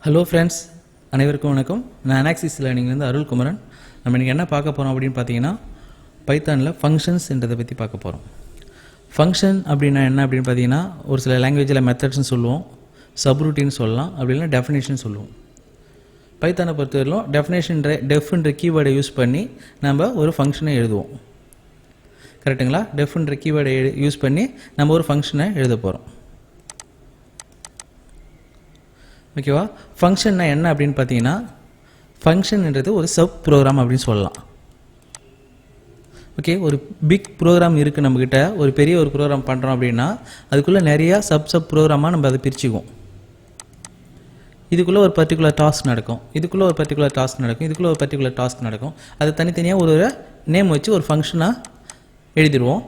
Hello friends, அனைவருக்கும் வணக்கம். நான் அனாக்சிஸ் லேர்னிங்லேருந்து அருள் குமரன். நம்ம இன்றைக்கி என்ன பார்க்க போகிறோம் அப்படின்னு பார்த்தீங்கன்னா, பைத்தானில் ஃபங்க்ஷன்ஸ்ன்றதை பற்றி பார்க்க போகிறோம். ஃபங்க்ஷன் அப்படின்னா என்ன அப்படின்னு பார்த்தீங்கன்னா, ஒரு சில லாங்குவேஜில் மெத்தட்ஸ்னு சொல்லுவோம், சப்ரூட்டின்னு சொல்லலாம், அப்படி இல்லைனா டெஃபினேஷன் சொல்லுவோம். பைத்தானை பொறுத்தவரையிலும் டெஃப்ன்ற கீவேர்டை யூஸ் பண்ணி நம்ம ஒரு ஃபங்க்ஷனை எழுதுவோம். கரெக்டுங்களா? டெஃப்ன்ற கீவேர்டை யூஸ் பண்ணி நம்ம ஒரு ஃபங்க்ஷனை எழுத போகிறோம். ஓகேவா? ஃபங்க்ஷன்னா என்ன அப்படின்னு பார்த்தீங்கன்னா, ஃபங்க்ஷன்ன்றது ஒரு சப் ப்ரோக்ராம் அப்படின்னு சொல்லலாம். ஓகே, ஒரு பிக் ப்ரோக்ராம் இருக்குது நம்மக்கிட்ட, ஒரு பெரிய ஒரு ப்ரோக்ராம் பண்ணுறோம் அப்படின்னா அதுக்குள்ளே நிறையா சப் ப்ரோக்ராமாக நம்ம அதை பிரிச்சுக்குவோம். இதுக்குள்ளே ஒரு பர்டிகுலர் டாஸ்க் நடக்கும், இதுக்குள்ளே ஒரு பர்டிகுலர் டாஸ்க் நடக்கும், இதுக்குள்ளே ஒரு பர்டிகுலர் டாஸ்க் நடக்கும். அதை தனித்தனியாக ஒரு நேம் வச்சு ஒரு ஃபங்க்ஷனாக எழுதிடுவோம்.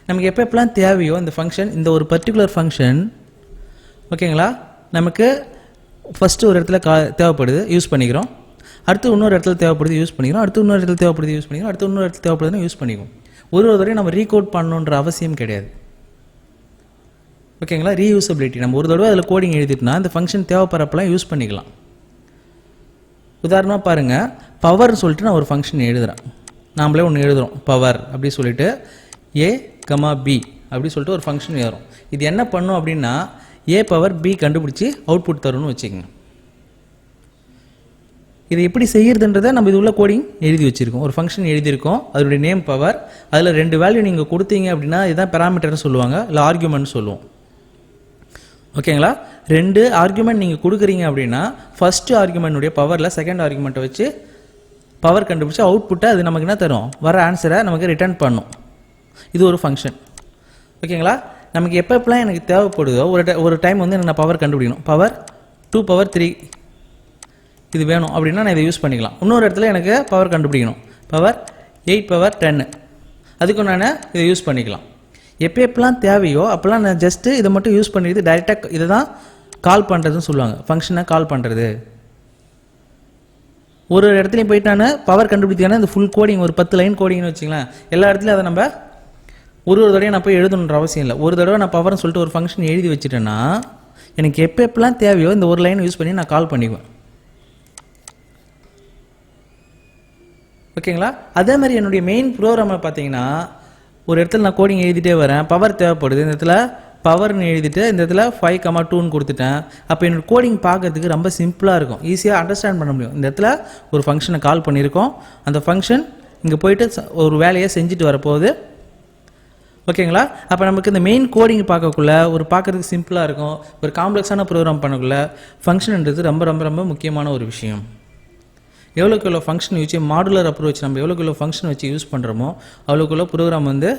நமக்கு எப்போலாம் தேவையோ அந்த ஃபங்க்ஷன், இந்த ஒரு பர்டிகுலர் ஃபங்க்ஷன் ஓகேங்களா, நமக்கு ஃபஸ்ட்டு ஒரு இடத்துல தேவைப்படுது, யூஸ் பண்ணிக்கிறோம். அடுத்து இன்னொரு இடத்துல தேவைப்படுது, யூஸ் பண்ணிக்கிறோம். அடுத்து இன்னொரு இடத்துல தேவைப்படுது, யூஸ் பண்ணிக்கிறோம். அடுத்து இன்னொரு இடத்துல தேவைப்படுதுன்னு யூஸ் பண்ணிக்குவோம். ஒரு தடவையும் நம்ம ரீகோட் பண்ணணுன்ற அவசியம் கிடையாது. ஓகேங்களா? ரீயூசபிலிட்டி, நம்ம ஒரு தடவை அதில் கோடிங் எழுதிட்டோம்னா அந்த ஃபங்க்ஷன் தேவைப்படுறப்பெல்லாம் யூஸ் பண்ணிக்கலாம். உதாரணமாக பாருங்கள், பவர்னு சொல்லிட்டு நான் ஒரு ஃபங்க்ஷன் எழுதுகிறேன். நாமளே ஒன்று எழுதுகிறோம், பவர் அப்படி சொல்லிட்டு A, B அப்படி சொல்லிட்டு ஒரு ஃபங்க்ஷன் எழுதுறோம். இது என்ன பண்ணும் அப்படின்னா, A பவர் B கண்டுபிடிச்சி அவுட்புட் தரும்னு வச்சுக்கோங்க. இது எப்படி செய்யறதுன்றதை நம்ம இது உள்ள கோடிங் எழுதி வச்சுருக்கோம். ஒரு ஃபங்க்ஷன் எழுதியிருக்கோம், அதனுடைய நேம் பவர், அதில் 2 வேல்யூ நீங்கள் கொடுத்தீங்க அப்படின்னா இதுதான் பேராமீட்டர்னு சொல்லுவாங்க, இல்லை ஆர்குமெண்ட் சொல்லுவோம். ஓகேங்களா? 2 ஆர்குமெண்ட் நீங்கள் கொடுக்குறீங்க அப்படின்னா ஃபஸ்ட்டு ஆர்குமெண்ட்டுடைய பவரில் செகண்ட் ஆர்குமெண்ட்டை வச்சு பவர் கண்டுபிடிச்சி அவுட்புட்டை அது நமக்கு என்ன தரும், வர ஆன்சரை நமக்கு ரிட்டர்ன் பண்ணும். இது ஒரு ஃபங்க்ஷன். ஓகேங்களா? நமக்கு எப்போப்பெல்லாம் எனக்கு தேவைப்படுதோ ஒரு டைம் வந்து எனக்கு நான் பவர் கண்டுபிடிக்கணும், பவர் 2 பவர் 3 இது வேணும் அப்படின்னா நான் இதை யூஸ் பண்ணிக்கலாம். இன்னொரு இடத்துல எனக்கு பவர் கண்டுபிடிக்கணும், பவர் 8 பவர் 10, அதுக்கும் நான் இதை யூஸ் பண்ணிக்கலாம். எப்போப்பெல்லாம் தேவையோ அப்போல்லாம் நான் ஜஸ்ட்டு இதை மட்டும் யூஸ் பண்ணிட்டு டைரெக்டாக இதை தான் கால் பண்ணுறதுன்னு சொல்லுவாங்க, ஃபங்க்ஷனை கால் பண்ணுறது. ஒரு இடத்துலையும் போயிட்டு நான் பவர் கண்டுபிடிக்கான இந்த ஃபுல் கோடிங், ஒரு 10 லைன் கோடிங்னு வச்சுங்களேன், எல்லா இடத்துலையும் அதை நம்ம ஒரு தடவை நான் போய் எழுதணுன்ற அவசியம் இல்லை. ஒரு தடவை நான் பவர்னு சொல்லிட்டு ஒரு ஃபங்க்ஷன் எழுதி வச்சுட்டேன்னா எனக்கு எப்போப்பெல்லாம் தேவையோ இந்த ஒரு லைன் யூஸ் பண்ணி நான் கால் பண்ணிக்குவேன். ஓகேங்களா? அதே மாதிரி என்னுடைய மெயின் ப்ரோக்ராமில் பார்த்தீங்கன்னா, ஒரு இடத்துல நான் கோடிங் எழுதிட்டே வரேன், பவர் தேவைப்படுது, இந்த இடத்துல பவர்னு எழுதிட்டு இந்த இடத்துல 5,2ன்னு கொடுத்துட்டேன். அப்போ என்னோட கோடிங் பார்க்கறதுக்கு ரொம்ப சிம்பிளாக இருக்கும், ஈஸியாக அண்டர்ஸ்டாண்ட் பண்ண முடியும். இந்த இடத்துல ஒரு ஃபங்க்ஷனை கால் பண்ணியிருக்கோம், அந்த ஃபங்க்ஷன் இங்கே போயிட்டு ஒரு வேலையை செஞ்சுட்டு வரப்போகுது. ஓகேங்களா? அப்போ நமக்கு இந்த மெயின் கோடிங் பார்க்கக்குள்ள ஒரு பார்க்குறதுக்கு சிம்பிளாக இருக்கும். ஒரு காம்ப்ளெக்ஸான ப்ரோக்ராம் பண்ணக்குள்ள ஃபங்க்ஷன்ன்றது ரொம்ப ரொம்ப ரொம்ப முக்கியமான ஒரு விஷயம். எவ்வளோக்கு எவ்வளோ ஃபங்க்ஷன் வச்சு, மாடுலர் அப்ரோச், நம்ம எவ்வளோக்கு எவ்வளோ ஃபங்க்ஷன் வச்சு யூஸ் பண்ணுறோமோ அவ்வளோக்குள்ள ப்ரோக்ராம் வந்து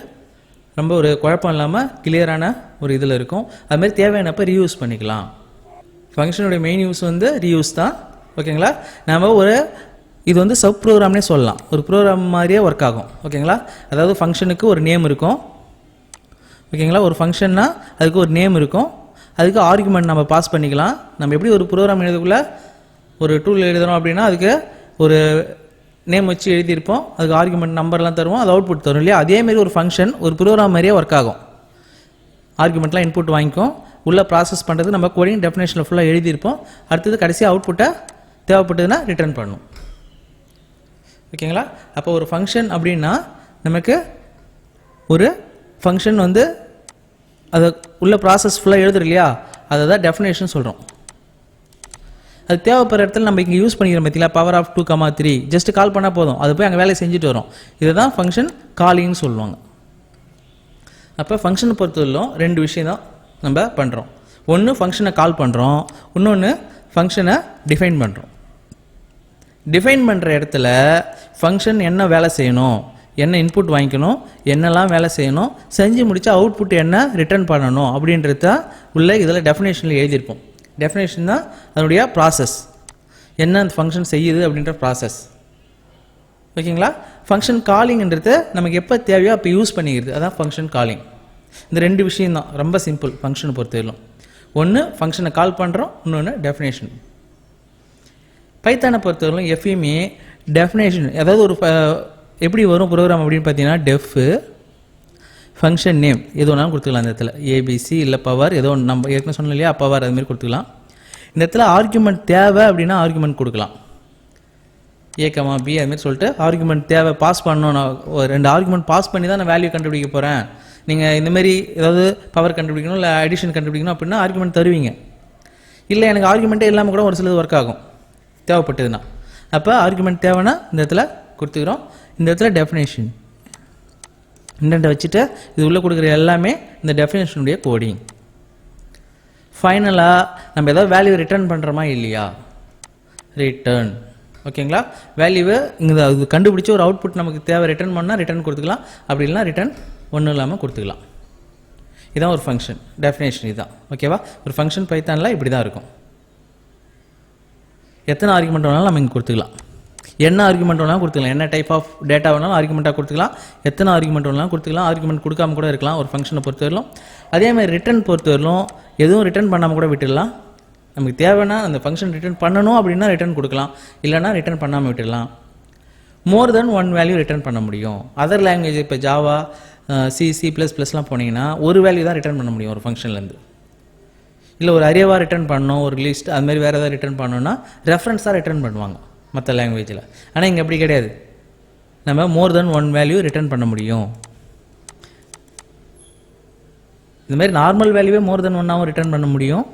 ரொம்ப ஒரு குழப்பம் இல்லாமல் கிளியரான ஒரு இதில் இருக்கும். அதுமாதிரி தேவையானப்போ ரீயூஸ் பண்ணிக்கலாம். ஃபங்க்ஷனுடைய மெயின் யூஸ் வந்து ரீயூஸ் தான். ஓகேங்களா? நம்ம இது வந்து சப் ப்ரோக்ராம்னே சொல்லலாம், ஒரு ப்ரோக்ராம் மாதிரியே ஒர்க் ஆகும். ஓகேங்களா? அதாவது ஃபங்க்ஷனுக்கு ஒரு நேம் இருக்கும். ஓகேங்களா? ஒரு ஃபங்க்ஷன்னா அதுக்கு ஒரு நேம் இருக்கும், அதுக்கு ஆர்குமெண்ட் நம்ம பாஸ் பண்ணிக்கலாம். நம்ம எப்படி ஒரு ப்ரோக்ராம் எழுதக்குள்ள ஒரு டூல் எழுதுகிறோம் அப்படின்னா அதுக்கு ஒரு நேம் வச்சு எழுதியிருப்போம், அதுக்கு ஆர்குமெண்ட் நம்பர்லாம் தருவோம், அது அவுட்புட் தரும் இல்லையா? அதேமாரி ஒரு ஃபங்க்ஷன் ஒரு ப்ரோக்ராம் மாதிரியே ஒர்க் ஆகும். ஆர்குமெண்ட்லாம் இன்புட் வாங்கிக்கும், உள்ளே ப்ராசஸ் பண்ணுறது நம்ம கோடிங் டெஃபினேஷனில் ஃபுல்லாக எழுதியிருப்போம். அடுத்தது கடைசியாக அவுட்புட்டை தேவைப்பட்டதுன்னா ரிட்டர்ன் பண்ணணும். ஓகேங்களா? அப்போ ஒரு ஃபங்க்ஷன் அப்படின்னா நமக்கு ஒரு ஃபங்க்ஷன் வந்து அதை உள்ள ப்ராசஸ் ஃபுல்லாக எழுதுறோம் இல்லையா, அதை தான் டெஃபினேஷன் சொல்கிறோம். அது தேவைப்படுற இடத்துல நம்ம இங்கே யூஸ் பண்ணிக்கிறோம் பார்த்தீங்களா, பவர் ஆஃப் 2,3 ஜஸ்ட் கால் பண்ணால் போதும், அது போய் அங்கே வேலையை செஞ்சுட்டு வரும். இதை தான் ஃபங்க்ஷன் காலிங்னு சொல்லுவாங்க. அப்போ ஃபங்க்ஷனை பொறுத்தவரையிலும் 2 விஷயம் தான் நம்ம பண்ணுறோம். ஒன்று ஃபங்க்ஷனை கால் பண்ணுறோம், இன்னொன்று ஃபங்க்ஷனை டிஃபைன் பண்ணுறோம். டிஃபைன் பண்ணுற இடத்துல ஃபங்க்ஷன் என்ன வேலை செய்யணும், என்ன இன்புட் வாங்கிக்கணும், என்னெல்லாம் வேலை செய்யணும், செஞ்சு முடித்தா அவுட்புட் என்ன ரிட்டர்ன் பண்ணணும் அப்படின்றது தான் உள்ள இதில் டெஃபினேஷனில் எழுதியிருப்போம். டெஃபினேஷன் தான் அதனுடைய ப்ராசஸ், என்ன அந்த ஃபங்க்ஷன் செய்யுது அப்படின்ற ப்ராசஸ். ஓகேங்களா? ஃபங்க்ஷன் காலிங்ன்றது நமக்கு எப்போ தேவையோ அப்போ யூஸ் பண்ணிக்கிறது, அதான் ஃபங்க்ஷன் காலிங். இந்த 2 விஷயம் தான் ரொம்ப சிம்பிள் ஃபங்க்ஷனை பொறுத்தவரையிலும். ஒன்று ஃபங்க்ஷனை கால் பண்ணுறோம், இன்னொன்று டெஃபினேஷன். பைத்தானை பொறுத்தவரையிலும் எப்பயுமே டெஃபினேஷன், அதாவது ஒரு எப்படி வரும் ப்ரோக்ராம் அப்படின்னு பார்த்தீங்கன்னா, டெஃப் ஃபங்க்ஷன் நேம் எது வேணாலும் கொடுத்துக்கலாம். அந்த இடத்துல ABC இல்லை பவர் ஏதோ ஒன்று, நம்ம ஏற்கனவே சொன்னோம் இல்லையா, பவர் அதுமாரி கொடுத்துக்கலாம். இந்த இடத்துல ஆர்குமெண்ட் தேவை அப்படின்னா ஆர்குமெண்ட் கொடுக்கலாம். ஏ கமா பி அதுமாரி சொல்லிட்டு ஆர்குமெண்ட் தேவை பாஸ் பண்ணணும். நான் ஒரு 2 ஆர்குமெண்ட் பாஸ் பண்ணி தான் நான் வேல்யூ கண்டுபிடிக்க போகிறேன். நீங்கள் இந்தமாரி ஏதாவது பவர் கண்டுபிடிக்கணும் இல்லை அடிஷன் கண்டுபிடிக்கணும் அப்படின்னா ஆர்குமெண்ட் தருவீங்க. இல்லை எனக்கு ஆர்குமெண்ட்டே இல்லாமல் கூட ஒரு சிலது ஒர்க் ஆகும் தேவைப்பட்டதுன்னா. அப்போ ஆர்குமெண்ட் தேவைன்னா இந்த இடத்துல கொடுத்துக்கிறோம். இந்த இடத்துல டெஃபினேஷன் இன்டென்ட்டை வச்சுட்டு இது உள்ளே கொடுக்குற எல்லாமே இந்த டெஃபினேஷனுடைய கோடிங். ஃபைனலாக நம்ம ஏதாவது வேல்யூ ரிட்டர்ன் பண்ணுறோமா இல்லையா, ரிட்டர்ன். ஓகேங்களா, வேல்யூவை இங்கே அது கண்டுபிடிச்சி ஒரு அவுட்புட் நமக்கு தேவை ரிட்டர்ன் பண்ணால் ரிட்டர்ன் கொடுத்துக்கலாம். அப்படி இல்லைனா ரிட்டர்ன் ஒன்றும் இல்லாமல் கொடுத்துக்கலாம். இதுதான் ஒரு ஃபங்க்ஷன் டெஃபினேஷன். இதுதான் ஓகேவா. ஒரு ஃபங்க்ஷன் பைத்தானில் இப்படி தான் இருக்கும். எத்தனை ஆர்குமெண்ட் வேணாலும் நம்ம இங்கே கொடுத்துக்கலாம். என்ன ஆர்குமெண்ட் வேணாலும் கொடுத்துக்கலாம். என்ன டைப் ஆஃப் டேட்டா வேணாலும் ஆர்குமெண்ட்டாக கொடுத்துக்கலாம். எத்தனை ஆர்குமெண்ட் வேணாலும் கொடுத்துக்கலாம். ஆர்குமெண்ட் கொடுக்காம கூட இருக்கலாம் ஒரு ஃபங்க்ஷனை பொறுத்தவரையிலும். அதேமாதிரி ரிட்டர்ன் பொறுத்தவரையிலும் எதுவும் ரிட்டர்ன் பண்ணாமல் கூட விட்டுடலாம். நமக்கு தேவைன்னா அந்த ஃபங்க்ஷன் ரிட்டர்ன் பண்ணணும் அப்படின்னா ரிட்டர்ன் கொடுக்கலாம். இல்லைனா ரிட்டர்ன் பண்ணாமல் விட்டுடலாம். மோர் தென் ஒன் வேல்யூ ரிட்டர்ன் பண்ண முடியும். அதர் லாங்குவேஜ் இப்போ ஜாவா C++லாம் போனீங்கன்னா ஒரு வேல்யூ தான் ரிட்டர்ன் பண்ண முடியும் ஒரு ஃபங்க்ஷன்லேருந்து. இல்லை ஒரு அரேவாக ரிட்டர்ன் பண்ணணும், ஒரு லிஸ்ட் அதுமாதிரி வேறு ஏதாவது ரிட்டர்ன் பண்ணணும்னா ரெஃபரன்ஸாக ரிட்டர்ன் பண்ணுவாங்க மற்ற லாங்குவேஜில். ஆனால் இங்கே அப்படி கிடையாது. நம்ம மோர் தென் ஒன் வேல்யூ ரிட்டர்ன் பண்ண முடியும். இதுமாதிரி நார்மல் வேல்யூவே மோர் தென் ஒன்னாகவும் ரிட்டர்ன் பண்ண முடியும்.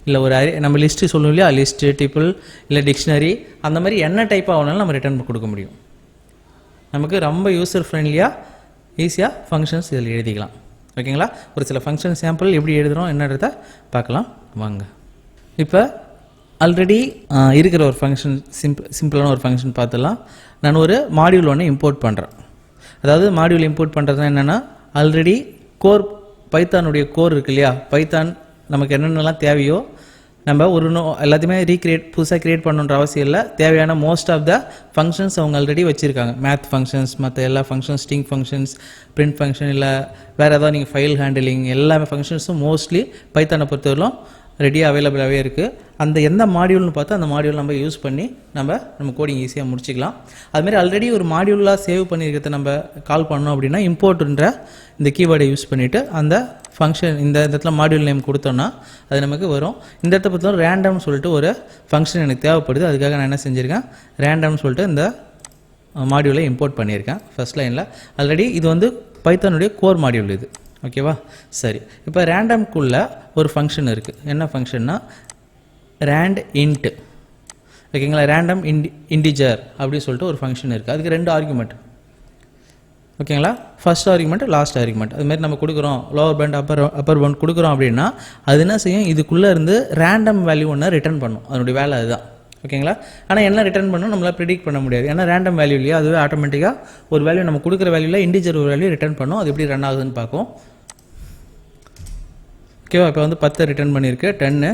இல்லை ஒரு நம்ம லிஸ்ட்டு சொல்லணும் இல்லையா, லிஸ்ட்டு டிபிள் இல்லை டிக்ஷனரி அந்த மாதிரி என்ன டைப்பாக ஆகணும்னாலும் நம்ம ரிட்டர்ன் கொடுக்க முடியும். நமக்கு ரொம்ப யூசர் ஃப்ரெண்ட்லியாக ஈஸியாக ஃபங்க்ஷன்ஸ் இதில் எழுதிக்கலாம். ஓகேங்களா. ஒரு சில ஃபங்க்ஷன் சாம்பிள் எப்படி எழுதுகிறோம் என்னன்றத பார்க்கலாம் வாங்க. இப்போ ஆல்ரெடி இருக்கிற ஒரு ஃபங்க்ஷன் சிம்பிளான ஒரு ஃபங்க்ஷன் பார்த்துலாம். நான் ஒரு மாடியூல் ஒன்று இம்போர்ட் பண்ணுறேன். அதாவது மாடியூல் இம்போர்ட் பண்ணுறதுனா என்னென்னா, ஆல்ரெடி கோர் பைத்தானுடைய கோர் இருக்கு இல்லையா, பைத்தான் நமக்கு என்னென்னலாம் தேவையோ நம்ம ஒரு எல்லாத்தையுமே புதுசாக க்ரியேட் பண்ணணுன்ற அவசியம் இல்லை. தேவையான மோஸ்ட் ஆஃப் த ஃபங்க்ஷன்ஸ் அவங்க ஆல்ரெடி வச்சுருக்காங்க. மேத் ஃபங்க்ஷன்ஸ், மற்ற எல்லா functions, string functions, print function, இல்லை வேறு ஏதாவது நீங்கள் ஃபைல் ஹேண்டிலிங் எல்லாமே ஃபங்க்ஷன்ஸும் மோஸ்ட்லி பைத்தானை பொறுத்தவரையிலும் ரெடியாக அவைலபிளாகவே இருக்குது. அந்த எந்த மாடியூல்னு பார்த்தா அந்த மாடியூல் நம்ம யூஸ் பண்ணி நம்ம கோடிங் ஈஸியாக முடிச்சிக்கலாம். அதுமாதிரி ஆல்ரெடி ஒரு மாடியூலாக சேவ் பண்ணியிருக்கிறத நம்ம கால் பண்ணோம் அப்படின்னா இம்போர்ட்ன்ற இந்த கீவேர்டை யூஸ் பண்ணிவிட்டு அந்த ஃபங்க்ஷன் இந்த இடத்துல மாடியூல் நேம் கொடுத்தோன்னா அது நமக்கு வரும். இந்த இடத்த பொறுத்தவரை ரேண்டம்னு சொல்லிட்டு ஒரு ஃபங்க்ஷன் எனக்கு தேவைப்படுது. அதுக்காக நான் என்ன செஞ்சுருக்கேன், ரேண்டம்னு சொல்லிட்டு இந்த மாடியூலை இம்போர்ட் பண்ணியிருக்கேன் ஃபர்ஸ்ட் லைனில். ஆல்ரெடி இது வந்து பைத்தானுடைய கோர் மாடியூல் இது. ஓகேவா. சரி, இப்போ ரேண்டம்குள்ளே ஒரு ஃபங்க்ஷன் இருக்குது. என்ன ஃபங்க்ஷன்னா ரேண்ட் இன்ட். ஓகேங்களா. ரேண்டம் இன்டிஜர் அப்படின்னு சொல்லிட்டு ஒரு ஃபங்க்ஷன் இருக்குது. அதுக்கு 2 ஆர்குமெண்ட். ஓகேங்களா. First argument, last argument. அதுமாதிரி நம்ம கொடுக்குறோம் லோவர் பவுண்ட் அப்பர் பவுண்ட் கொடுக்குறோம் அப்படின்னா அது என்ன செய்யும், இதுக்குள்ளே இருந்து ரேண்டம் வேல்யூ ஒன்று ரிட்டர்ன் பண்ணும். அதனுடைய வேலை அதுதான். ஓகேங்களா. ஆனால் என்ன ரிட்டர்ன் பண்ணணும் நம்மளால் ப்ரிடிக்ட் பண்ண முடியாது. ஏன்னா ரேண்டம் வேல்யூ இல்லையா, அதுவே ஆட்டோமேட்டிக்காக ஒரு வேல்யூ நம்ம கொடுக்குற வேல்யூவில் இன்டிஜர் ஒரு வேல்யூ ரிட்டர்ன் பண்ணும். அது எப்படி ரன் ஆகுதுன்னு பார்க்கும். ஓகேவா. இப்போ வந்து 10 ரிட்டர்ன் பண்ணியிருக்கு, 10.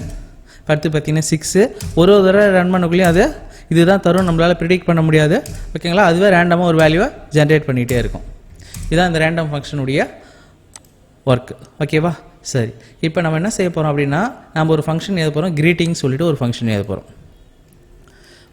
10 பார்த்தீங்கன்னா 6. ஒரு தடவை ரன் பண்ணக்குள்ளேயும் அது இதுதான் தரும், நம்மளால் ப்ரிடிக்ட் பண்ண முடியாது. ஓகேங்களா. அதுவே ரேண்டமாக ஒரு வேல்யூவை ஜென்ரேட் பண்ணிகிட்டே இருக்கும். இதுதான் இந்த ரேண்டம் ஃபங்க்ஷனுடைய ஒர்க். ஓகேவா. சரி, இப்போ நம்ம என்ன செய்ய போகிறோம் அப்படின்னா, நம்ம ஒரு ஃபங்க்ஷன் எழுத போகிறோம். கிரீட்டிங் சொல்லிட்டு ஒரு ஃபங்க்ஷன் எழுத போகிறோம்.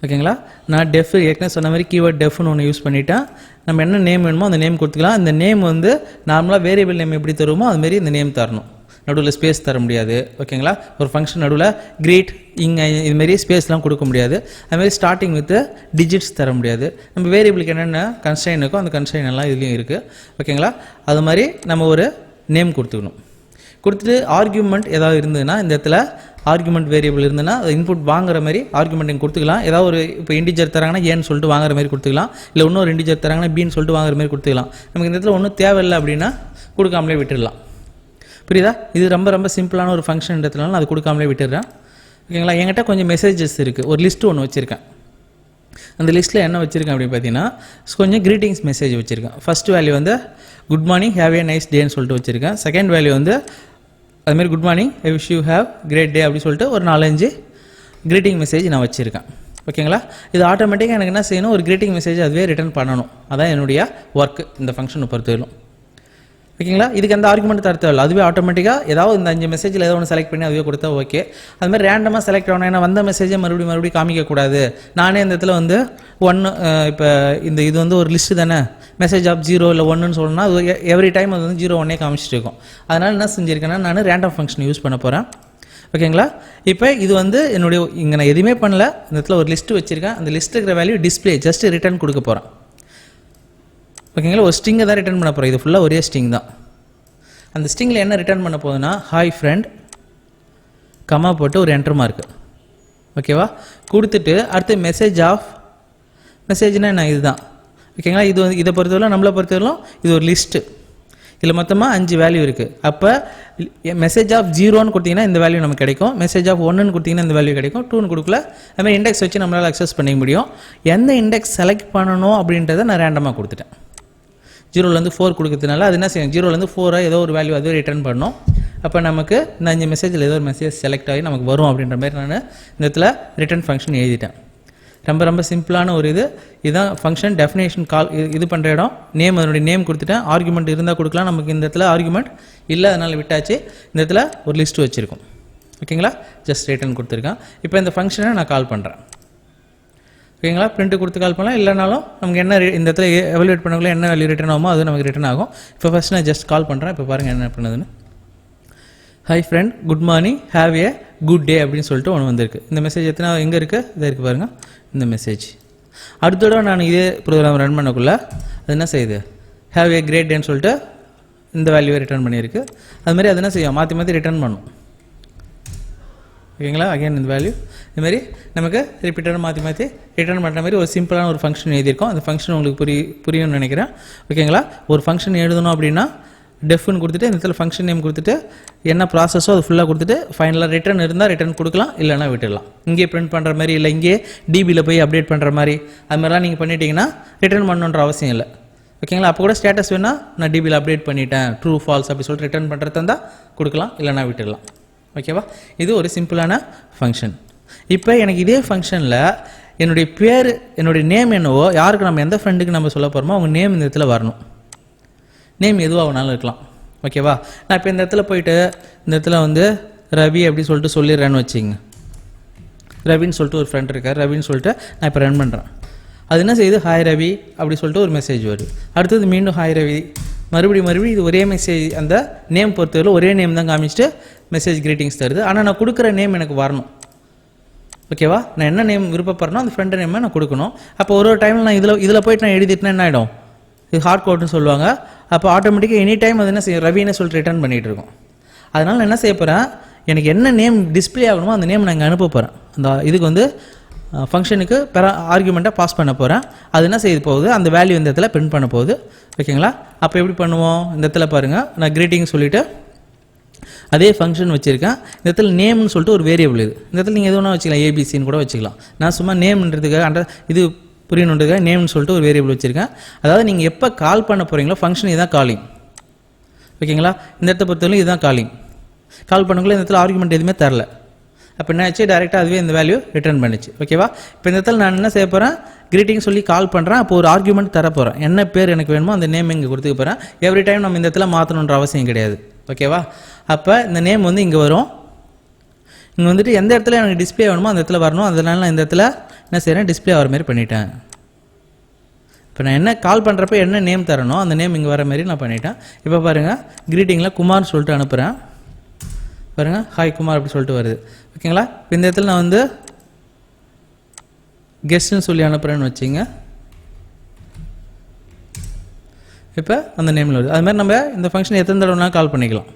ஓகேங்களா. நான் டெஃப் ஏற்கனவே சொன்ன மாதிரி கீவேர்ட் டெஃப்னு ஒன்று யூஸ் பண்ணிவிட்டேன். நம்ம என்ன நேம் வேணுமோ அந்த நேம் கொடுத்துக்கலாம். இந்த நேம் வந்து நார்மலாக வேரியபிள் நேம் எப்படி தருமோ அதுமாரி இந்த நேம் தரணும். நடுவில் ஸ்பேஸ் தர முடியாது. ஓகேங்களா. ஒரு ஃபங்க்ஷன் நடுவில் கிரீட் இங்கே இதுமாரி ஸ்பேஸ்லாம் கொடுக்க முடியாது. அதுமாரி ஸ்டார்டிங் வித் டிஜிட்ஸ் தர முடியாது. நம்ம வேரியபிளுக்கு என்னென்ன கன்ஸ்ட்ரைன் இருக்கோ அந்த கன்ஸ்ட்ரைன் எல்லாம் இதுலேயும் இருக்குது. ஓகேங்களா. அது மாதிரி நம்ம ஒரு நேம் கொடுத்துக்கணும். கொடுத்துட்டு ஆர்கியூமெண்ட் ஏதாவது இருந்ததுன்னா இந்த இடத்துல ஆர்குமெண்ட் வேரியபிள் இருந்ததுன்னா அது இன்புட் வாங்குற மாதிரி ஆர்குமெண்ட் கொடுத்துக்கலாம். ஏதாவது ஒரு இப்போ இன்டிஜர் தராங்கன்னா ஏன்னு சொல்லிட்டு வாங்குற மாதிரி கொடுத்துக்கலாம். இல்லை இன்னொரு இன்டிஜர் தராங்கன்னா பின்னு சொல்லிட்டு வாங்குற மாதிரி கொடுத்துக்கலாம். நமக்கு இந்த இடத்துல ஒன்றும் தேவையில்லை அப்படின்னா கொடுக்காமலே விட்டுடலாம். புரியுதா. இது ரொம்ப ரொம்ப சிம்பிளான ஒரு ஃபங்க்ஷன்றதுனால நான் அது கொடுக்காமலே விட்டுடுறேன். ஓகேங்களா. என்கிட்ட கொஞ்சம் மெசேஜஸ் இருக்குது. ஒரு லிஸ்ட்டு ஒன்று வச்சுருக்கேன். அந்த லிஸ்ட்டில் என்ன வச்சுருக்கேன் அப்படின்னு பார்த்தீங்கன்னா கொஞ்சம் க்ரீட்டிங்ஸ் மெசேஜ் வச்சுருக்கேன். ஃபர்ஸ்ட் வேல்யூ வந்து good morning have a nice டேன்னு சொல்லிட்டு வச்சுருக்கேன். செகண்ட் வேல்யூ வந்து அதுமாரி good morning I wish you have great day அப்படி சொல்லிட்டு ஒரு 4-5 க்ரீட்டிங் மெசேஜ் நான் வச்சுருக்கேன். ஓகேங்களா. இது ஆட்டோமேட்டிக்காக எனக்கு என்ன செய்யணும், ஒரு க்ரீட்டிங் மெசேஜ் அதுவே ரிட்டர்ன் பண்ணணும். அதான் என்னுடைய ஒர்க்கு இந்த ஃபங்க்ஷனை பொறுத்தவரையிலும். ஓகேங்களா. இதுக்கு எந்த ஆர்குமெண்ட் தர தேவையில்லை. அதுவே ஆட்டோமேட்டிக்காக ஏதாவது இந்த 5 மெசேஜில் ஏதோ ஒன்று செலக்ட் பண்ணி அதுவே கொடுத்தா ஓகே. அதுமாதிரி ரேண்டமாக செலக்ட் ஆகணும். ஏன்னா வந்த மெசேஜை மறுபடியும் காமிக்கக்கூடாது. நானே இந்த இடத்துல வந்து 1 இப்போ இது வந்து ஒரு லிஸ்ட்டு தானே, மெசேஜ் ஆஃப் 0 இல்லை 1ன்னு சொல்லணும்னா அது எவ்ரி டைம் அது வந்து 0 1 காமிச்சிட்டு இருக்கும். அதனால் என்ன செஞ்சுருக்கேன்னா நான் ரேண்டம் ஃபங்க்ஷன் யூஸ் பண்ண போகிறேன். ஓகேங்களா. இப்போ இது வந்து என்னுடைய இங்கே நான் எதுவுமே பண்ணல, இந்த இடத்துல ஒரு லிஸ்ட்டு வச்சுருக்கேன். அந்த லிஸ்ட்டில் இருக்கிற வேல்யூ டிஸ்பிளே ஜஸ்ட் ரிட்டர்ன் கொடுக்க போகிறேன். ஓகேங்களா. ஒரு ஸ்ட்ரிங்கை தான் ரிட்டர்ன் பண்ண போகிறேன். இது ஃபுல்லாக ஒரே ஸ்ட்ரிங் தான். அந்த ஸ்ட்ரிங்கில் என்ன ரிட்டர்ன் பண்ண போகுதுன்னா ஹாய் ஃப்ரெண்ட் கமா போட்டு ஒரு என்டர் மார்க்கு. ஓகேவா. கொடுத்துட்டு அடுத்து மெசேஜ்னா என்ன இதுதான். ஓகேங்களா. இது வந்து இதை பொறுத்தவரை நம்மளை பொறுத்தவரையிலும் இது ஒரு லிஸ்ட்டு. இதில் மொத்தமாக 5 வேல்யூ இருக்குது. அப்போ மெசேஜ் ஆஃப் 0ன்னு கொடுத்தீங்கன்னா இந்த வேல்யூ நமக்கு கிடைக்கும். மெசேஜ் ஆஃப் 1ன்னு கொடுத்தீங்கன்னா இந்த வேல்யூ கிடைக்கும். 2ன்னு கொடுக்கல. அதுமாதிரி இண்டெக்ஸ் வச்சு நம்மளால் அக்சஸ் பண்ணிக்க முடியும். எந்த இண்டெக்ஸ் செலக்ட் பண்ணணும் அப்படின்றத நான் ரேண்டமாக கொடுத்துட்டேன். 0லேருந்து 4 கொடுக்கறதுனால அது என்ன செய்யும், 0லேருந்து 4 ஏதோ ஒரு வேல்யூ அதுவே ரிட்டர்ன் பண்ணணும். அப்போ நமக்கு இந்த 5 மெசேஜில் ஏதோ ஒரு மெசேஜ் செலக்ட் ஆகி நமக்கு வரும் அப்படின்ற மாதிரி நான் இந்த இடத்துல ரிட்டர்ன் ஃபங்க்ஷன் எழுதிட்டேன். ரொம்ப சிம்பிளான ஒரு இதுதான் ஃபங்க்ஷன். டெஃபினேஷன் கால் இது பண்ணுற இடம். நேம் அதனுடைய நேம் கொடுத்துட்டேன். ஆர்குமெண்ட் இருந்தால் கொடுக்கலாம். நமக்கு இந்த இடத்துல ஆர்குமெண்ட் இல்லை, அதனால் விட்டாச்சு. இந்த இடத்துல ஒரு லிஸ்ட் வச்சுருக்கோம். ஓகேங்களா. ஜஸ்ட் ரிட்டர்ன் கொடுத்துருக்கேன். இப்போ இந்த ஃபங்க்ஷனை நான் கால் பண்ணுறேன். ஓகேங்களா. பிரிண்ட் கொடுத்து கால் பண்ணலாம். இல்லைனாலும் நமக்கு என்ன இந்த இடத்துல எவல்யூட் பண்ணக்குள்ள என்ன வேல்யூ ரிட்டர்ன் ஆகுமோ அது நமக்கு ரிட்டர்ன் ஆகும். இப்போ ஃபஸ்ட் நான் ஜஸ்ட் கால் பண்ணுறேன். இப்போ பாருங்கள் என்ன பண்ணுதுன்னு. Hi friend good morning have A good day அப்படின்னு சொல்லிட்டு ஒன்று வந்திருக்கு. இந்த மெசேஜ் எத்தனை எங்கே இருக்குது, இதை இருக்குது பாருங்கள் இந்த மெசேஜ். அடுத்த தடவை நான் இதே ப்ரோக்ராம் ரன் பண்ணக்குள்ளே அது என்ன செய்யுது, ஹேவ் ஏ கிரேட் டேன்னு சொல்லிட்டு இந்த வேல்யூவை ரிட்டர்ன் பண்ணியிருக்கு. அதுமாதிரி அது என்ன செய்யும், மாற்றி ரிட்டர்ன் பண்ணும். ஓகேங்களா. அகைன் இந்த வேல்யூ இதுமாதிரி நமக்கு ரிப்பீட்டடாக மாற்றி ரிட்டர்ன் பண்ணுற மாதிரி ஒரு சிம்பிளான ஒரு ஃபங்க்ஷன் எழுதியிருக்கோம். அந்த ஃபங்க்ஷன் உங்களுக்கு புரியும்னு நினைக்கிறேன். ஓகேங்களா. ஒரு ஃபங்க்ஷன் எழுதணும் அப்படின்னா டெஃப்னு கொடுத்துட்டு இந்த இடத்துல ஃபங்க்ஷன் நேம் கொடுத்துட்டு என்ன ப்ராசஸோ அது ஃபுல்லாக கொடுத்துட்டு ஃபைனலாக ரிட்டர்ன் இருந்தால் ரிட்டர்ன் கொடுக்கலாம், இல்லைனா விட்டுடலாம். இங்கே பிரிண்ட் பண்ணுற மாதிரி இல்லை இங்கே டிபியில் போய் அப்டேட் பண்ணுற மாதிரி அது மாதிரிலாம் நீங்கள் பண்ணிட்டீங்கன்னா ரிட்டர்ன் பண்ணணுன்ற அவசியம் இல்லை. ஓகேங்களா. அப்போ கூட ஸ்டேட்டஸ் வேணால் நான் டிபியில் அப்டேட் பண்ணிட்டேன் ட்ரூ ஃபால்ஸ் அப்படி சொல்லிட்டு ரிட்டர்ன் பண்ணுறது இருந்தால் கொடுக்கலாம், இல்லைனா விட்டுடலாம். ஓகேவா. இது ஒரு சிம்பிளான ஃபங்க்ஷன். இப்போ எனக்கு இதே ஃபங்க்ஷனில் என்னுடைய பேர் என்னுடைய நேம் என்னவோ, யாருக்கு நம்ம எந்த ஃப்ரெண்டுக்கு நம்ம சொல்ல போகிறோமோ அவங்க நேம் இந்த இடத்துல வரணும். நேம் எதுவாக வேணாலும் இருக்கலாம். ஓகேவா. நான் இப்போ இந்த இடத்துல போயிட்டு இந்த இடத்துல வந்து ரவி அப்படி சொல்லிட்டு சொல்லிடுறேன்னு வச்சுங்க. ரவின்னு சொல்லிட்டு ஒரு ஃப்ரெண்ட் இருக்கார், ரவின்னு சொல்லிட்டு நான் இப்போ ரன் பண்ணுறேன். அது என்ன செய்யுது, ஹாய் ரவி அப்படி சொல்லிட்டு ஒரு மெசேஜ் வருது. அடுத்தது மீண்டும் ஹாய் ரவி, மறுபடியும் இது ஒரே மெசேஜ். அந்த நேம் பொறுத்தவரை ஒரே நேம் தான் காமிச்சிட்டு மெசேஜ் கிரீட்டிங்ஸ் தருது. ஆனால் நான் கொடுக்குற நேம் எனக்கு வரணும். ஓகேவா. நான் என்ன நேம் விருப்பப்படுறனோ அந்த ஃப்ரெண்டு நேமை நான் கொடுக்கணும். அப்போ ஒரு டைமில் நான் இதில் போய்ட்டு நான் எழுதிட்டுனா என்ன ஆகிடும், இது ஹார்ட் கோட்னு சொல்லுவாங்க. அப்போ ஆட்டோமேட்டிக்காக எனி டைம் அது என்ன செய்யும், ரவின்னு சொல்லிட்டு ரிட்டர்ன் பண்ணிகிட்டு இருக்கோம். அதனால் நான் என்ன செய்ய போகிறேன், எனக்கு என்ன நேம் டிஸ்பிளே ஆகணுமோ அந்த நேம் நான் இங்கே அனுப்ப போகிறேன். அந்த இதுக்கு வந்து ஃபங்க்ஷனுக்கு ஆர்குமெண்ட்டாக பாஸ் பண்ண போகிறேன். அது என்ன செய்ய போகுது, அந்த வேல்யூ இந்த இடத்துல பிரிண்ட் பண்ண போகுது. ஓகேங்களா. அப்போ எப்படி பண்ணுவோம், இந்த இடத்துல பாருங்கள் நான் கிரீட்டிங் சொல்லிவிட்டு அதே ஃபங்க்ஷன் வச்சுருக்கேன். இந்த இடத்துல நேம்னு சொல்லிட்டு ஒரு வேரியபிள் இது. இந்த இடத்துல நீங்கள் எது வேணால் வச்சுக்கலாம், ஏபிசின்னு கூட வச்சுக்கலாம். நான் சும்மா நேம்ன்றதுக்காக இது புரியணுன்றதுக்காக நேம்னு சொல்லிட்டு ஒரு வேரியபிள் வச்சுருக்கேன். அதாவது நீங்கள் எப்போ கால் பண்ண போகிறீங்களோ ஃபங்க்ஷன் இதுதான் காலிங். ஓகேங்களா. இந்த இடத்த பொறுத்தவரைக்கும் இதுதான் காலிங். கால் பண்ணக்குள்ள இந்த இடத்துல ஆர்குமெண்ட் எதுவுமே தரல. அப்போ என்ன ஆச்சு, டேரெக்டாக அதுவே இந்த வேல்யூ ரிட்டர்ன் பண்ணிச்சு. ஓகேவா. இப்போ இந்த இடத்துல நான் என்ன செய்ய போகிறேன், கிரீட்டிங் சொல்லி கால் பண்ணுறேன். அப்போ ஒரு ஆர்குமெண்ட் தர போகிறேன். என்ன பேர் எனக்கு வேணுமோ அந்த நேம் இங்கே கொடுத்துக்க போகிறேன். எவ்ரி டைம் நம்ம இந்த இடத்துல மாற்றணுன்ற அவசியம் கிடையாது. ஓகேவா. அப்போ இந்த நேம் வந்து இங்கே வரும். இங்கே வந்துட்டு எந்த இடத்துல எனக்கு டிஸ்பிளே வேணுமோ அந்த இடத்துல வரணும். அதனால நான் இந்த இடத்துல என்ன செய்கிறேன், டிஸ்பிளே ஆகிற மாதிரி பண்ணிட்டேன். இப்போ நான் என்ன கால் பண்ணுறப்ப என்ன நேம் தரணும் அந்த நேம் இங்கே வர மாதிரி நான் பண்ணிட்டேன். இப்போ பாருங்கள் கிரீட்டிங்கில் குமார்னு சொல்லிட்டு அனுப்புகிறேன். பாருங்கள் ஹாய் குமார் அப்படி சொல்லிட்டு வருது. ஓகேங்களா. இப்போ இந்த இடத்துல நான் வந்து கெஸ்ட்னு சொல்லி அனுப்புகிறேன்னு வச்சிங்க. இப்போ அந்த நேமில் வருது. அது மாதிரி நம்ம இந்த ஃபங்க்ஷன் எத்தனை தடவைனாலும் கால் பண்ணிக்கலாம்.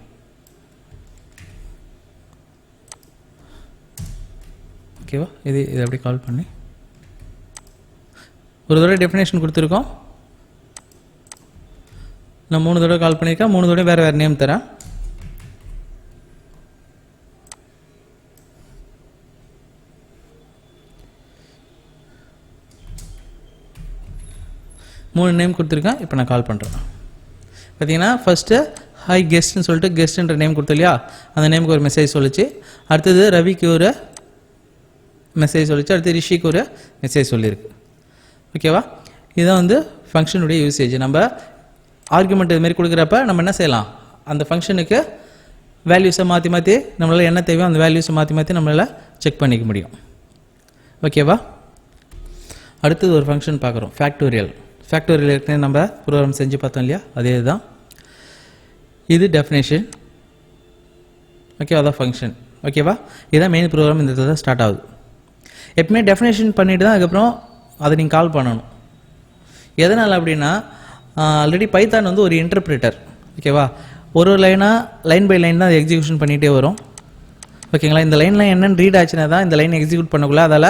ஓகேவா. இது அப்படி கால் பண்ணி ஒரு தடவை டெஃபினேஷன் கொடுத்துருக்கோம். நான் 3 தடவை கால் பண்ணியிருக்கேன். 3 தடவை வேறு நேம் தரேன். மூணு நேம் கொடுத்துருக்கேன். இப்போ நான் கால் பண்ணுறேன். பார்த்தீங்கன்னா ஃபஸ்ட்டு ஹாய் கெஸ்ட்னு சொல்லிட்டு கெஸ்ட்ன்ற நேம் கொடுத்தோம் இல்லையா, அந்த நேமுக்கு ஒரு மெசேஜ் சொல்லிச்சு. அடுத்தது ரவிக்கு ஒரு மெசேஜ் சொல்லிச்சு. அடுத்து ரிஷிக்கு ஒரு மெசேஜ் சொல்லியிருக்கு. ஓகேவா. இதுதான் வந்து ஃபங்க்ஷனுடைய யூசேஜ். நம்ம ஆர்குமெண்ட் இதுமாரி கொடுக்குறப்ப நம்ம என்ன செய்யலாம், அந்த ஃபங்க்ஷனுக்கு வேல்யூஸை மாற்றி நம்மளால் என்ன தேவையோ அந்த வேல்யூஸை மாற்றி நம்மளால் செக் பண்ணிக்க முடியும். ஓகேவா. அடுத்தது ஒரு ஃபங்க்ஷன் பார்க்குறோம், ஃபேக்டோரியல். ஃபேக்டோரியல் ஏற்கனவே நம்ம ப்ரோக்ராம் செஞ்சு பார்த்தோம் இல்லையா, அதே தான். இது டெஃபினேஷன். ஓகே, அதான் ஃபங்க்ஷன். ஓகேவா? இதுதான் மெயின் ப்ரோக்ராம் இந்த இடத்துல தான் ஸ்டார்ட் ஆகுது. எப்பவுமே டெஃபினேஷன் பண்ணிவிட்டு தான் அதுக்கப்புறம் அதை நீங்கள் கால் பண்ணணும். எதனால் அப்படின்னா ஆல்ரெடி பைத்தான் வந்து ஒரு இன்டர்பிரிட்டர். ஓகேவா? ஒரு லைன் பை லைன் தான் அது எக்ஸிக்யூஷன் பண்ணிகிட்டே வரும். ஓகேங்களா? இந்த லைனில் என்னென்னு ரீட் ஆச்சுன்னா தான் இந்த லைன் எக்ஸிக்யூட் பண்ணக்குள்ள அதால்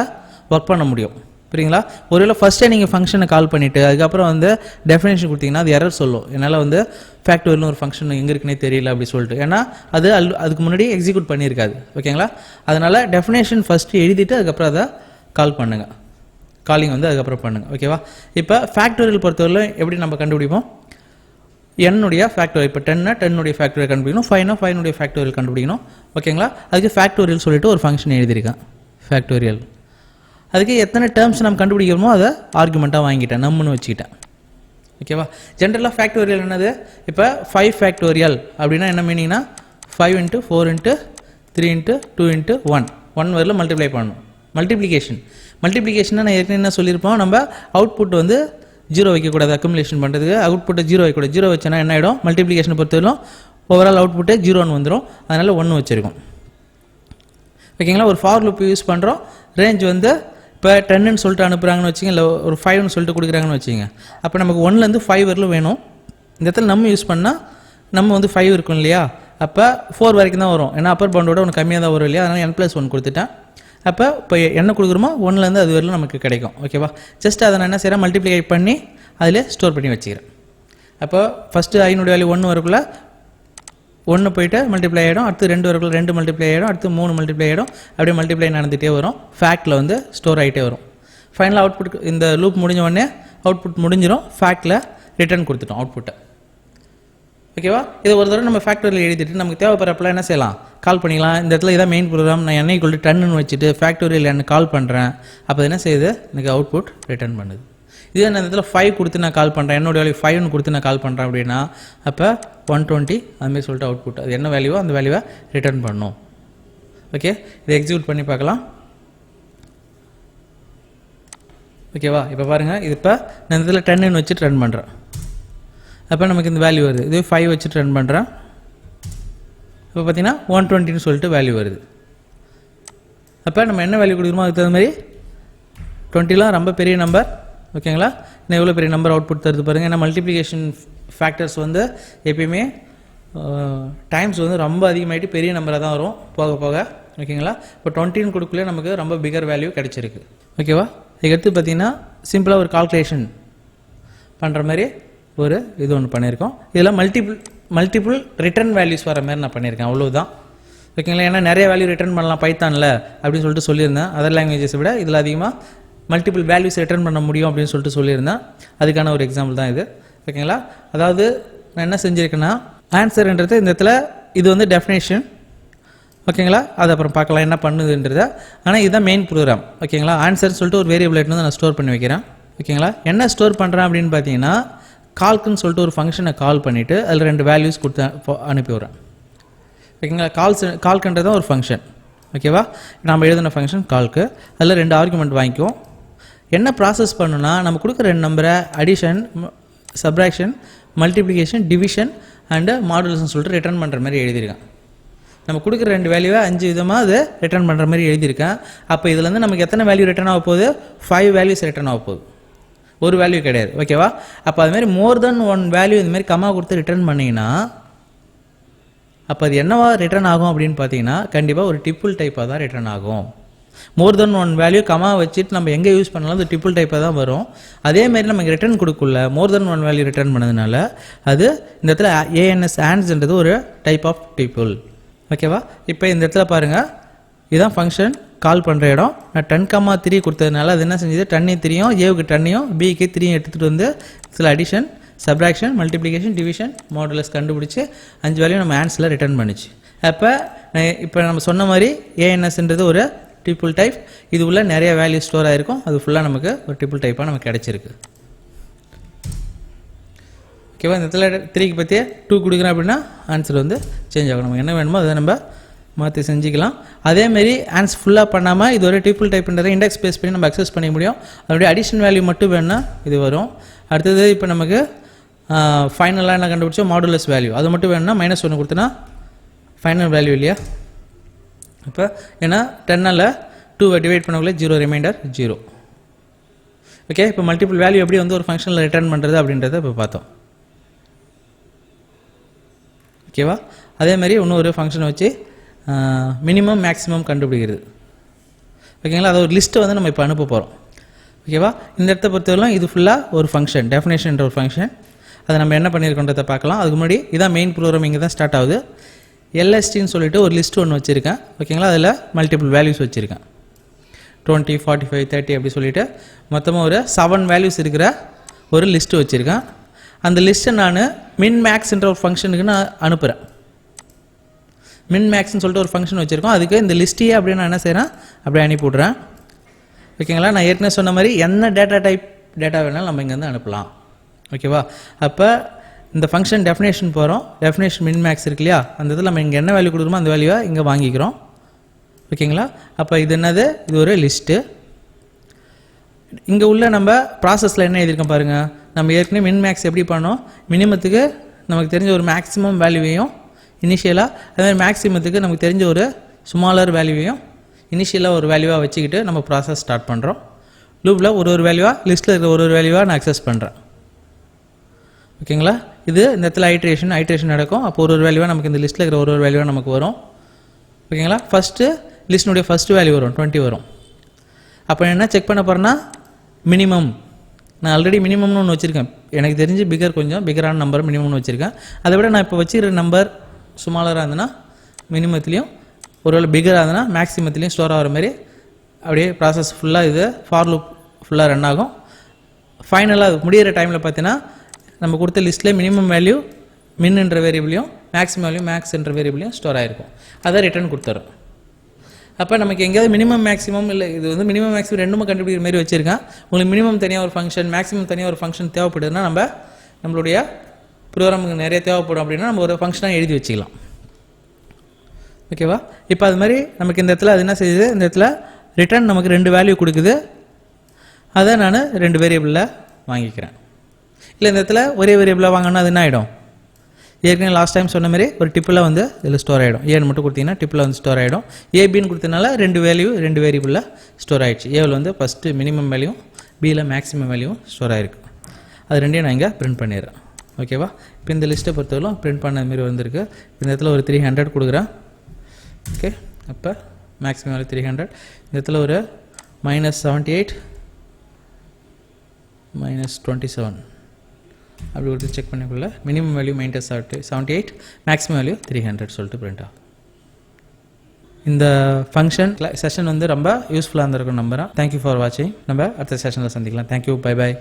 ஒர்க் பண்ண முடியும். புரியுங்களா? ஒருவேளை ஃபஸ்ட்டே நீங்கள் ஃபங்க்ஷனை கால் பண்ணிவிட்டு அதுக்கப்புறம் வந்து டெஃபினேஷன் கொடுத்தீங்கன்னா அது எரர் சொல்லும். என்னால் வந்து ஃபேக்டோரியல்னு ஒரு ஃபங்க்ஷன் எங்கே இருக்குன்னே தெரியல அப்படி சொல்லிட்டு. ஏன்னா அதுக்கு முன்னாடி எக்ஸிக்யூட் பண்ணியிருக்காது. ஓகேங்களா? அதனால் டெஃபினேஷன் ஃபஸ்ட்டு எழுதிட்டு அதுக்கப்புறம் அதை கால் பண்ணுங்கள். காலிங் வந்து அதுக்கப்புறம் பண்ணுங்கள். ஓகேவா? இப்போ ஃபேக்டோரியல் பொறுத்தவரை எப்படி நம்ம கண்டுபிடிப்போம்? என்னுடைய ஃபேக்டோரியல் இப்போ 10 ஃபேக்டோரியல் கண்டுபிடிக்கணும், 5 ஃபேக்டோரியல் கண்டுபிடிக்கணும். ஓகேங்களா? அதுக்கு ஃபேக்டோரியல் சொல்லிட்டு ஒரு ஃபங்க்ஷன் எழுதியிருக்கேன். ஃபேக்டோரியல் அதுக்கு எத்தனை டேர்ம்ஸ் நம்ம கண்டுபிடிக்கிறோமோ அதை ஆர்குமெண்ட்டாக வாங்கிட்டேன், நம்மன்னு வச்சுக்கிட்டேன். ஓகேவா? ஜென்ரலாக ஃபேக்டோரியல் என்னது? இப்போ 5 ஃபேக்டோரியல் அப்படின்னா என்ன மீனிங்னா 5 × 4 × 3 × 2 × 1 வரையில் மல்டிப்ளை பண்ணணும். மல்டிப்ளிகேஷன்னா நான் ஏற்கனவே என்ன சொல்லியிருப்போம், நம்ம அவுட்புட் வந்து 0 வைக்கக்கூடாது. அக்குமுலேஷன் பண்ணுறதுக்கு அவுட்புட்டை 0 வைக்கக்கூடாது. 0 வச்சோன்னா என்ன ஆகிடும்? மல்டிப்ளிகேஷனை பொறுத்தவரைக்கும் ஓவரால் அவுட்புட்டே 0 வந்துடும். அதனால் 1 வச்சுருக்கோம். ஓகேங்களா? ஒரு ஃபார் லூப் யூஸ் பண்ணுறோம். ரேஞ்ச் வந்து இப்போ 10ன்னு சொல்லிட்டு அனுப்புகிறாங்கன்னு வச்சுங்க, இல்லை ஒரு 5ன்னு சொல்லிட்டு கொடுக்குறாங்கன்னு வச்சுங்க. அப்போ நமக்கு 1லேருந்து 5 வரலும் வேணும். இந்த இடத்துல நம்ம யூஸ் பண்ணால் நம்ம வந்து 5 இருக்கும் இல்லையா? அப்போ 4 வரைக்கும் தான் வரும். ஏன்னா அப்பர் பவுண்டோட ஒன்று கம்மியாக தான் வரும் இல்லையா? அதனால் n+1 கொடுத்துட்டேன். அப்போ என்ன கொடுக்குறோமோ 1லேருந்து அது வரலும் நமக்கு கிடைக்கும். ஓகேவா? ஜஸ்ட் அதை நான் என்ன செய்கிறேன், மல்டிப்ளை பண்ணி அதிலே ஸ்டோர் பண்ணி வச்சுக்கிறேன். அப்போ ஃபஸ்ட்டு ஐனுடைய வேல்யூ 1 வரக்குள்ள 1 போய்ட்டு மல்டிப்ளை ஆகிடும். அடுத்து 2 வரக்குள்ள 2 மல்டிப்ளை ஆகிடும். அடுத்து 3 மல்டிப்ளை ஆகிடும். அப்படியே மல்டிப்ளை நடந்துகிட்டே வரும். ஃபேக்டில் வந்து ஸ்டோர் ஆகிட்டே வரும். ஃபைனலாக அவுட்புட் இந்த லூப் முடிஞ்ச உடனே அவுட்புட் முடிஞ்சிடும். ஃபேக்டில் ரிட்டர்ன் கொடுத்துட்டோம் அவுட்புட்டை. ஓகேவா? இதை ஒரு தடவை நம்ம ஃபேக்டரியில் எழுதிட்டு நமக்கு தேவைப்படுறப்பெல்லாம் என்ன செய்யலாம், கால் பண்ணிக்கலாம். இந்த இடத்துல இதான் மெயின் ப்ரோக்ராம். நான் n = 10ன்னு வச்சுட்டு ஃபேக்டோரியல் n கால் பண்ணுறேன். அப்போ என்ன செய்யுது, எனக்கு அவுட்புட் ரிட்டர்ன் பண்ணுது. இதே நான் இந்த இடத்துல 5 கொடுத்து நான் கால் பண்ணுறேன், என்னோட வேல்யூ 5ன்னு கொடுத்து நான் கால் பண்ணுறேன் அப்படின்னா அப்போ 120 அதுமாரி சொல்லிட்டு அவுட்புட் அது என்ன வேல்யூவோ அந்த வேல்யூவை ரிட்டர்ன் பண்ணும். ஓகே, இதை எக்ஸிக்யூட் பண்ணி பார்க்கலாம். ஓகேவா? இப்போ பாருங்கள், இது இப்போ நான் இந்த இடத்துல 10ன்னு வச்சுட்டு ரன் பண்ணுறேன். அப்போ நமக்கு இந்த வேல்யூ வருது. இதே 5 வச்சுட்டு ரன் பண்ணுறேன். இப்போ பார்த்தீங்கன்னா 120ன்னு சொல்லிட்டு வேல்யூ வருது. அப்போ நம்ம என்ன வேல்யூ கொடுக்குறோமோ அதுக்கு தகுந்த மாதிரி 20லாம் ரொம்ப பெரிய நம்பர். ஓகேங்களா? இன்னும் எவ்வளோ பெரிய நம்பர் அவுட்புட் தருது பாருங்கள். ஏன்னா மல்டிப்ளிகேஷன் ஃபேக்டர்ஸ் வந்து எப்பயுமே டைம்ஸ் வந்து ரொம்ப அதிகமாகிட்டு பெரிய நம்பராக தான் வரும் போக போக. ஓகேங்களா? இப்போ 20ன்னு கொடுக்கல நமக்கு ரொம்ப பிகர் வேல்யூ கிடச்சிருக்கு. ஓகேவா? இதுக்கடுத்து பார்த்தீங்கன்னா சிம்பிளாக ஒரு கால்குலேஷன் பண்ணுற மாதிரி ஒரு இது ஒன்று பண்ணியிருக்கோம். இதில் மல்டிபிள் ரிட்டர்ன் வேல்யூஸ் வர மாதிரி நான் பண்ணியிருக்கேன், அவ்வளோதான். ஓகேங்களா? ஏன்னா நிறைய வேல்யூ ரிட்டர்ன் பண்ணலாம் பைத்தானில் அப்படின்னு சொல்லிட்டு சொல்லியிருந்தேன். அதர் லாங்குவேஜஸை விட இதில் அதிகமாக மல்டிபிள் வேல்யூஸ் ரிட்டர்ன் பண்ண முடியும் அப்படின்னு சொல்லிட்டு சொல்லியிருந்தேன். அதுக்கான ஒரு எக்ஸாம்பிள் தான் இது. ஓகேங்களா? அதாவது நான் என்ன செஞ்சுருக்கேன்னா, ஆன்சர்ன்றது இந்த இடத்துல இது வந்து டெஃபினேஷன். ஓகேங்களா? அது அப்புறம் பார்க்கலாம் என்ன பண்ணுதுன்றத. ஆனால் இதுதான் மெயின் ப்ரோக்ராம். ஓகேங்களா? ஆன்சர்னு சொல்லிட்டு ஒரு வேரியபிள் எடுத்து நான் ஸ்டோர் பண்ணி வைக்கிறேன். ஓகேங்களா? என்ன ஸ்டோர் பண்ணுறேன் அப்படின்னு பார்த்தீங்கன்னா, கால்க்குன்னு சொல்லிட்டு ஒரு ஃபங்க்ஷனை கால் பண்ணிவிட்டு அதில் 2 வேல்யூஸ் கொடுத்து அனுப்பி விட்றேன். ஓகேங்களா? கால்க்குன்றது தான் ஒரு ஃபங்க்ஷன். ஓகேவா? நம்ம எழுதின ஃபங்க்ஷன் கால்க்கு. அதில் 2 ஆர்குமெண்ட் வாங்கிக்குவோம். என்ன ப்ராசஸ் பண்ணுன்னா, நம்ம கொடுக்குற 2 நம்பரை addition, subtraction, multiplication, division and மாடுலஸ்ன்னு சொல்லிட்டு ரிட்டர்ன் பண்ணுற மாதிரி எழுதியிருக்கேன். நம்ம கொடுக்குற 2 வேல்யூவை 5 விதமாக அது ரிட்டர்ன் பண்ணுற மாதிரி எழுதியிருக்கேன். அப்போ இதுலேருந்து நமக்கு எத்தனை வேல்யூ ரிட்டர்ன் ஆக போகுது? 5 வேல்யூஸ் ரிட்டர்ன் ஆக போகுது, ஒரு வேல்யூ கிடையாது. ஓகேவா? அப்போ அதுமாதிரி மோர் தென் 1 வேல்யூ இதுமாதிரி கம்மா கொடுத்து ரிட்டர்ன் பண்ணிங்கன்னா அப்போ அது என்னவா ரிட்டர்ன் ஆகும் அப்படின்னு பார்த்தீங்கன்னா, கண்டிப்பாக ஒரு டிப்பிள் டைப்பாக தான் ரிட்டர்ன் ஆகும். மோர் தென் 1 வேல்யூ கமா வச்சுட்டு நம்ம எங்கே யூஸ் பண்ணாலும் அது டிப்பிள் டைப்பாக தான் வரும். அதேமாரி நமக்கு ரிட்டர்ன் கொடுக்கல மோர் தென் 1 வேல்யூ ரிட்டர்ன் பண்ணதுனால அது இந்த இடத்துல ஏஎன்எஸ் ஆன்ஸ்ன்றது ஒரு டைப் ஆஃப் டிப்பிள். ஓகேவா? இப்போ இந்த இடத்துல பாருங்கள், இதுதான் ஃபங்க்ஷன் கால் பண்ணுற இடம். நான் 10,3 கொடுத்ததுனால அது என்ன செஞ்சது, 10 3யும் ஏவுக்கு 10யும் பிக்கு 3யும் எடுத்துகிட்டு வந்து இதில் addition, subtraction, multiplication, division, modulus கண்டுபிடிச்சி 5 வேல்யூ நம்ம ஆன்சரில் ரிட்டர்ன் பண்ணிச்சு. இப்போ நம்ம சொன்ன மாதிரி ஏஎன்எஸ்ன்றது ஒரு டிப்பிள் டைப். இது உள்ள நிறைய வேல்யூ ஸ்டோர் ஆகிருக்கும். அது ஃபுல்லாக நமக்கு ஒரு டிப்பிள் டைப்பாக நமக்கு கிடச்சிருக்கு. ஓகேவா? இந்த இடத்துல 3க்கு பற்றியே 2 கொடுக்குறேன் அப்படின்னா ஆன்சர் வந்து சேஞ்ச் ஆகும். நமக்கு என்ன வேணுமோ அதை நம்ம மாற்றி செஞ்சுக்கலாம். அதேமாரி ஆன்சர் ஃபுல்லாக பண்ணாமல் இது ஒரு டிப்பிள் டைப்ன்றதை இண்டெக்ஸ் பேஸ் பண்ணி நம்ம அக்சஸ் பண்ணிக்க முடியும். அதோடைய அடிஷன் வேல்யூ மட்டும் வேணும்னா இது வரும். அடுத்தது இப்போ நமக்கு ஃபைனலாக என்ன கண்டுபிடிச்சோம், மாடுலஸ் வேல்யூ. அது மட்டும் வேணும்னா -1 கொடுத்தனா ஃபைனல் வேல்யூ இல்லையா, இப்போ ஏன்னா 10ஆல் 2 டிவைட் பண்ணக்குள்ளே 0 ரிமைண்டர் 0. ஓகே, இப்போ மல்டிபிள் வேல்யூ எப்படி வந்து ஒரு ஃபங்க்ஷனில் ரிட்டர்ன் பண்ணுறது அப்படின்றத இப்போ பார்த்தோம். ஓகேவா? அதே மாதிரி இன்னொரு ஃபங்க்ஷனை வச்சு மினிமம் மேக்ஸிமம் கண்டுபிடிக்கிறது. ஓகேங்களா? அதை ஒரு லிஸ்ட்டை வந்து நம்ம இப்போ அனுப்ப போகிறோம். ஓகேவா? இந்த இடத்த பொறுத்தவரைக்கும் இது ஃபுல்லாக ஒரு ஃபங்க்ஷன், டெஃபினேஷன்ற ஒரு ஃபங்க்ஷன். அதை நம்ம என்ன பண்ணியிருக்கோன்றதை பார்க்கலாம். அதுக்கு முன்னாடி இதான் மெயின் ப்ரோக்ராம், இங்கே தான் ஸ்டார்ட் ஆகுது. எல்எஸ்டின்னு சொல்லிட்டு ஒரு லிஸ்ட் ஒன்று வச்சுருக்கேன். ஓகேங்களா? அதில் மல்டிபிள் வேல்யூஸ் வச்சுருக்கேன். 20, 45, 30 அப்படி சொல்லிவிட்டு மொத்தமாக ஒரு 7 வேல்யூஸ் இருக்கிற ஒரு லிஸ்ட்டு வச்சுருக்கேன். அந்த லிஸ்ட்டை நான் மின் மேக்ஸ்ன்ற ஒரு ஃபங்க்ஷனுக்கு நான் அனுப்புகிறேன். மின் மேக்ஸ்ன்னு சொல்லிட்டு ஒரு ஃபங்க்ஷன் வச்சுருக்கோம். அதுக்கு இந்த லிஸ்ட்டையே அப்படியே நான் என்ன செய்கிறேன், அப்படியே அனுப்பி விட்றேன். ஓகேங்களா? நான் ஏற்கனவே சொன்ன மாதிரி என்ன டேட்டா வேணாலும் நம்ம இங்கேருந்து அனுப்பலாம். ஓகேவா? அப்போ இந்த ஃபங்க்ஷன் டெஃபினேஷன் போகிறோம். டெஃபினேஷன் மின் மேக்ஸ் இருக்கு இல்லையா, அந்த இதில் நம்ம இங்கே என்ன வேல்யூ கொடுக்குறோமோ அந்த வேல்யூவை இங்கே வாங்கிக்கிறோம். ஓகேங்களா? அப்போ இது என்னது, இது ஒரு லிஸ்ட்டு. இங்கே உள்ள நம்ம ப்ராசஸில் என்ன எழுதியிருக்கோம் பாருங்கள். நம்ம ஏற்கனவே மின் மேக்ஸ் எப்படி பண்ணோம், மினிமத்துக்கு நமக்கு தெரிஞ்ச ஒரு மேக்ஸிமம் வேல்யூவையும் இனிஷியலாக, அதேமாதிரி மேக்ஸிமத்துக்கு நமக்கு தெரிஞ்ச ஒரு ஸ்மாலர் வேல்யூவையும் இனிஷியலாக ஒரு வேல்யூவாக வச்சுக்கிட்டு நம்ம ப்ராசஸ் ஸ்டார்ட் பண்ணுறோம். லூப்பில் ஒரு வேல்யூவாக, லிஸ்ட்டில் இருக்கிற ஒரு வேல்யூவாக நான் அக்சஸ் பண்ணுறேன். ஓகேங்களா? இது இந்த இடத்துல ஐட்ரேஷன் நடக்கும். அப்போ ஒரு வேல்யூவாக நமக்கு இந்த லிஸ்ட்டில் இருக்கிற ஒரு வேல்யூவாக நமக்கு வரும். ஓகேங்களா? ஃபஸ்ட்டு லிஸ்ட்னுடைய ஃபஸ்ட்டு வேல்யூ வரும், 20 வரும். அப்போ என்ன செக் பண்ண போகிறேன்னா மினிமம். நான் ஆல்ரெடி மினிமம்னு ஒன்று வச்சுருக்கேன். எனக்கு தெரிஞ்சு கொஞ்சம் பிகரான நம்பர் மினிமம்னு வச்சுருக்கேன். அதை விட நான் இப்போ வச்சுக்கிற நம்பர் சுமாலராக இருந்ததுன்னா மினிமத்துலேயும், ஒருவேளை பிகராக இருந்ததுன்னா மேக்ஸிமத்துலேயும் ஸ்டோர் ஆகிற மாதிரி அப்படியே ப்ராசஸ் ஃபுல்லாக இது ஃபார் லூப் ஃபுல்லாக ரன் ஆகும். ஃபைனலாக அது முடிகிற டைமில் பார்த்தீங்கன்னா நம்ம கொடுத்த லிஸ்ட்டில் மினிமம் வேல்யூ மின்ன்ற வேரியபிளையும் மேக்ஸிமம் வேல்யூ மேக்ஸ்ன்ற வேரியபிளையும் ஸ்டோர் ஆகிருக்கும். அதை ரிட்டர்ன் கொடுத்துரும். அப்போ நமக்கு எங்கேயாவது மினிமம் மேக்ஸிமம் இல்லை, இது வந்து மினிமம் மேக்ஸிமம் ரெண்டுமே கண்டுபிடிக்கிற மாதிரி வச்சுருக்கேன். உங்களுக்கு மினிமம் தனியாக ஒரு ஃபங்க்ஷன், மேக்ஸிமம் தனியாக ஒரு ஃபங்க்ஷன் தேவைப்படுதுன்னா நம்மளுடைய ப்ரோக்ராமுக்கு நிறைய தேவைப்படும் அப்படின்னா நம்ம ஒரு ஃபங்க்ஷனாக எழுதி வச்சுக்கலாம். ஓகேவா? இப்போ அது மாதிரி நமக்கு இந்த இடத்துல அது என்ன செய்யுது, இந்த இடத்துல ரிட்டர்ன் நமக்கு 2 வேல்யூ கொடுக்குது. அதை நான் 2 வேரியபிளில் வாங்கிக்கிறேன். இல்லை இந்த இடத்துல ஒரே வேரியபிளாக வாங்கினா அது என்ன ஆகிடும், ஏற்கனவே லாஸ்ட் டைம் சொன்ன மாதிரி ஒரு டிப்பில் வந்து இதில் ஸ்டோர் ஆகிடும். ஏன்னு மட்டும் கொடுத்தீங்கன்னா டிப்பில் வந்து ஸ்டோர் ஆகிடும். ஏபின்னு கொடுத்ததுனால 2 வேரியபிளில் ஸ்டோர் ஆகிடுச்சு. ஏவில் வந்து ஃபஸ்ட்டு மினிமம் வேல்யூ, பியில் மேக்ஸிமம் வேல்யூ ஸ்டோர் ஆகிருக்கு. அது ரெண்டையும் நான் இங்கே பிரிண்ட் பண்ணிடுறேன். ஓகேவா? இப்போ இந்த லிஸ்ட்டை பொறுத்தவரைக்கும் பிரிண்ட் பண்ண மாதிரி வந்திருக்கு. இந்த இடத்துல ஒரு 300 கொடுக்குறேன். ஓகே, அப்போ மேக்ஸிமம் வேல்யூ 300. இந்த இடத்துல ஒரு -78 -27 அப்படி கொடுத்து செக் பண்ணிக்குள்ள மினிமம் வேல்யூ -78, மேக்ஸிமம் வேல்யூ 300 சொல்லிட்டு பிரிண்ட் ஆகும். இந்த ஃபங்க்ஷன் செஷன் வந்து ரொம்ப யூஸ்ஃபுல்லாக இருந்திருக்கும் நம்புகிறேன். தேங்க்யூ ஃபார் வாட்சிங். நம்ம அடுத்த செஷனில் சந்திக்கலாம். Thank you, bye bye.